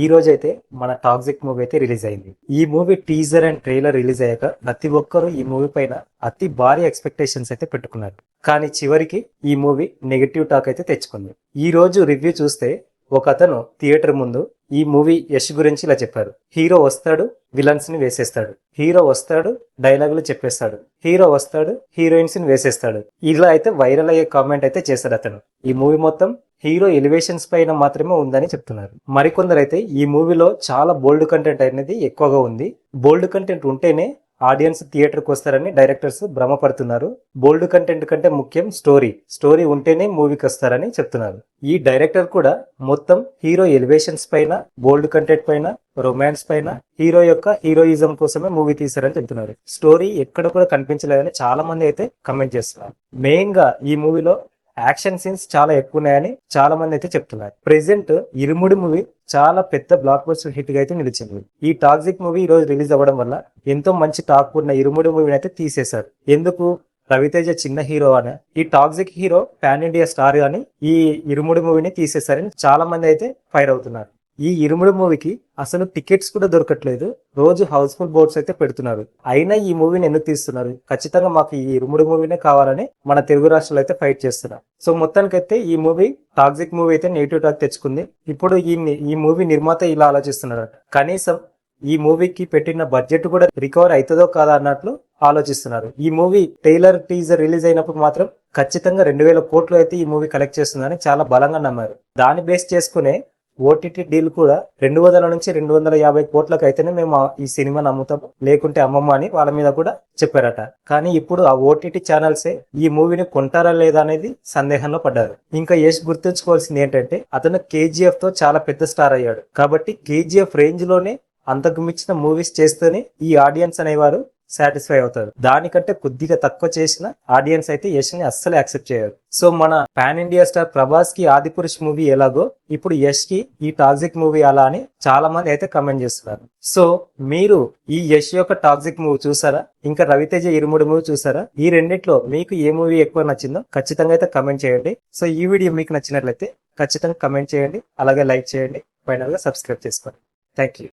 ఈ రోజు అయితే మన టాక్సిక్ మూవీ అయితే రిలీజ్ అయింది. ఈ movie teaser and trailer release అయ్యాక ప్రతి ఒక్కరూ ఈ మూవీ పైన అతి భారీ ఎక్స్పెక్టేషన్స్ అయితే పెట్టుకున్నారు. కానీ చివరికి ఈ మూవీ నెగటివ్ టాక్ అయితే తెచ్చుకుంది. ఈ రోజు రివ్యూ చూస్తే ఒక అతను థియేటర్ ముందు ఈ మూవీ యష్ గురించి ఇలా చెప్పారు. హీరో వస్తాడు, విలన్స్ ని వేసేస్తాడు. హీరో వస్తాడు, డైలాగులు చెప్పేస్తాడు. హీరో వస్తాడు, హీరోయిన్స్ ని వేసేస్తాడు. ఇలా అయితే వైరల్ అయ్యే కామెంట్ అయితే చేశాడు అతను. ఈ మూవీ మొత్తం హీరో ఎలివేషన్స్ పైన మాత్రమే ఉందని చెప్తున్నారు. మరికొందరు అయితే ఈ మూవీలో చాలా బోల్డ్ కంటెంట్ అనేది ఎక్కువగా ఉంది. బోల్డ్ కంటెంట్ ఉంటేనే ఆడియన్స్ థియేటర్కి వస్తారని డైరెక్టర్స్ భ్రమపడుతున్నారు. బోల్డ్ కంటెంట్ కంటే ముఖ్యం స్టోరీ ఉంటేనే మూవీకి వస్తారని చెప్తున్నారు. ఈ డైరెక్టర్ కూడా మొత్తం హీరో ఎలివేషన్స్ పైన, బోల్డ్ కంటెంట్ పైన, రొమాన్స్ పైన, హీరో యొక్క హీరోయిజం కోసమే మూవీ తీశారని చెప్తున్నారు. స్టోరీ ఎక్కడ కూడా కనిపించలేదని చాలా మంది అయితే కమెంట్ చేస్తున్నారు. మెయిన్ గా ఈ మూవీలో యాక్షన్ సీన్స్ చాలా ఎక్కువ ఉన్నాయని చాలా మంది అయితే చెప్తున్నారు. ప్రెసెంట్ ఇరుముడి మూవీ చాలా పెద్ద బ్లాక్ బస్టర్ హిట్ గా అయితే నిలిచింది. ఈ టాక్సిక్ మూవీ ఈ రోజు రిలీజ్ అవ్వడం వల్ల ఎంతో మంచి టాక్ ఉన్న ఇరుముడి మూవీని అయితే తీసేశారు. ఎందుకు? రవితేజ చిన్న హీరో అని, ఈ toxic hero pan India star అని ఈ ఇరుముడి మూవీని తీసేశారని చాలా మంది అయితే ఫైర్ అవుతున్నారు. ఈ ఇరుముడి మూవీకి అసలు టికెట్స్ కూడా దొరకట్లేదు. రోజు హౌస్ఫుల్ బోర్డ్స్ అయితే పెడుతున్నారు. అయినా ఈ మూవీని ఎందుకు తీస్తున్నారు? ఖచ్చితంగా మాకు ఈ ఇరుముడి మూవీనే కావాలని మన తెలుగు రాష్ట్రాలు అయితే ఫైట్ చేస్తున్నారు. సో మొత్తానికైతే ఈ మూవీ టాక్సిక్ మూవీ అయితే నెగిటివ్ టాక్ తెచ్చుకుంది. ఇప్పుడు ఈ మూవీ నిర్మాత ఇలా ఆలోచిస్తున్నారు, కనీసం ఈ మూవీకి పెట్టిన బడ్జెట్ కూడా రికవర్ అవుతుందో కాదా అన్నట్లు ఆలోచిస్తున్నారు. ఈ మూవీ ట్రైలర్ టీజర్ రిలీజ్ అయినప్పుడు మాత్రం ఖచ్చితంగా 2000 కోట్లు అయితే ఈ మూవీ కలెక్ట్ చేస్తుందని చాలా బలంగా నమ్మారు. దాన్ని బేస్ చేసుకునే ఓటీటీ డీల్ కూడా 200 నుంచి 250 కోట్లకు అయితేనే మేము ఈ సినిమాని అమ్ముతాం, లేకుంటే అమ్మమ్మ అని వాళ్ళ మీద కూడా చెప్పారట. కానీ ఇప్పుడు ఆ ఓటీటీ ఛానల్సే ఈ మూవీని కొంటారా లేదా అనేది సందేహంలో పడ్డారు. ఇంకా యష్ గుర్తుంచుకోవాల్సింది ఏంటంటే అతను కేజీఎఫ్ తో చాలా పెద్ద స్టార్ అయ్యాడు. కాబట్టి కేజీఎఫ్ రేంజ్ లోనే అంతకు మించిన మూవీస్ చేస్తేనే ఈ ఆడియన్స్ అనేవారు సాటిస్ఫై అవుతారు. దానికంటే కొద్దిగా తక్కువ చేసిన ఆడియన్స్ అయితే యష్ ని అస్సలు యాక్సెప్ట్ చేయరు. సో మన పాన్ ఇండియా స్టార్ ప్రభాస్ కి ఆదిపురుష్ మూవీ ఎలాగో ఇప్పుడు యష్ కి ఈ టాక్సిక్ మూవీ అలా అని చాలా మంది అయితే కమెంట్ చేస్తున్నారు. సో మీరు ఈ యష్ యొక్క టాక్సిక్ మూవీ చూసారా? ఇంకా రవితేజ ఇరుముడి మూవీ చూసారా? ఈ రెండిట్లో మీకు ఏ మూవీ ఎక్కువ నచ్చిందో ఖచ్చితంగా అయితే కమెంట్ చేయండి. సో ఈ వీడియో మీకు నచ్చినట్లయితే ఖచ్చితంగా కమెంట్ చేయండి, అలాగే లైక్ చేయండి, ఫైనల్ గా సబ్స్క్రైబ్ చేసుకోండి. Thank you.